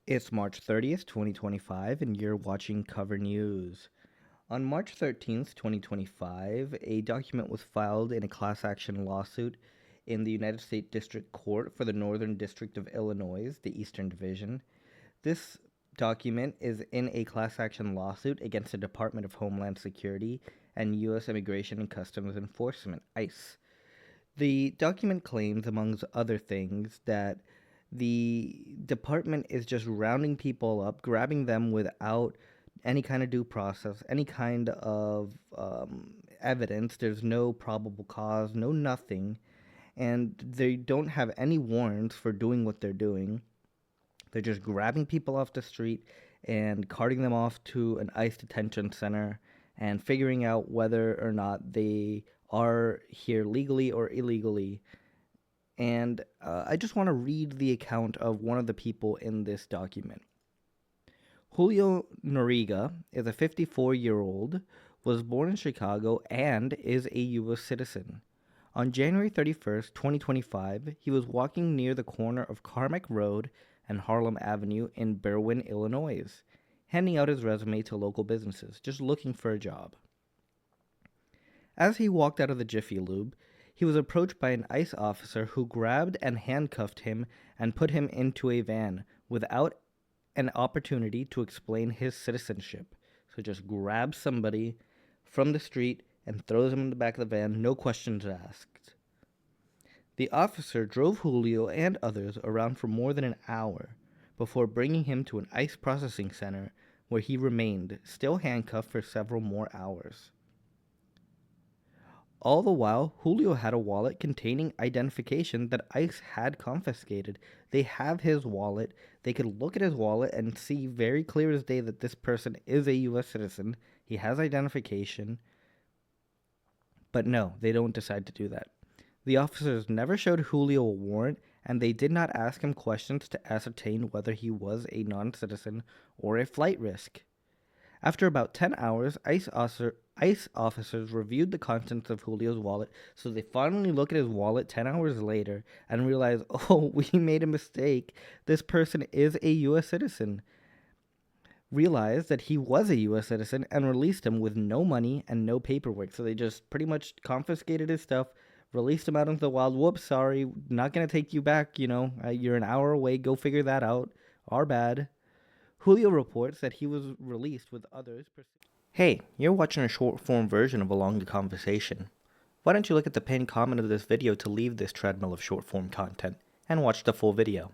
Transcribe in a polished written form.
It's March 30th, 2025, and you're watching Cover News. On March 13th, 2025, a document was filed in a class action lawsuit in the United States District Court for the Northern District of Illinois, the Eastern Division. This document is in a class action lawsuit against the Department of Homeland Security and U.S. Immigration and Customs Enforcement, ICE. The document claims, amongst other things, that the department is just rounding people up, grabbing them without any kind of due process, any kind of evidence. There's no probable cause, no nothing, and they don't have any warrants for doing what they're doing. They're just grabbing people off the street and carting them off to an ICE detention center and figuring out whether or not they are here legally or illegally. And I just want to read the account of one of the people in this document. Julio Noriega is a 54-year-old, was born in Chicago, and is a U.S. citizen. On January 31st, 2025, he was walking near the corner of Carmack Road and Harlem Avenue in Berwyn, Illinois, handing out his resume to local businesses, just looking for a job. As he walked out of the Jiffy Lube, he was approached by an ICE officer who grabbed and handcuffed him and put him into a van without an opportunity to explain his citizenship. So just grabs somebody from the street and throws him in the back of the van, no questions asked. The officer drove Julio and others around for more than an hour before bringing him to an ICE processing center where he remained, still handcuffed, for several more hours. All the while, Julio had a wallet containing identification that ICE had confiscated. They have his wallet. They could look at his wallet and see very clear as day that this person is a U.S. citizen. He has identification. But no, they don't decide to do that. The officers never showed Julio a warrant, and they did not ask him questions to ascertain whether he was a non-citizen or a flight risk. After about 10 hours, ICE officers reviewed the contents of Julio's wallet, so they finally look at his wallet 10 hours later and realize, oh, we made a mistake. This person is a U.S. citizen. Realized that he was a U.S. citizen and released him with no money and no paperwork. So they just pretty much confiscated his stuff, released him out into the wild. Whoops, sorry, not going to take you back. You're an hour away. Go figure that out. Our bad. Julio reports that he was released with others. Hey, you're watching a short-form version of a longer conversation. Why don't you look at the pinned comment of this video to leave this treadmill of short-form content and watch the full video?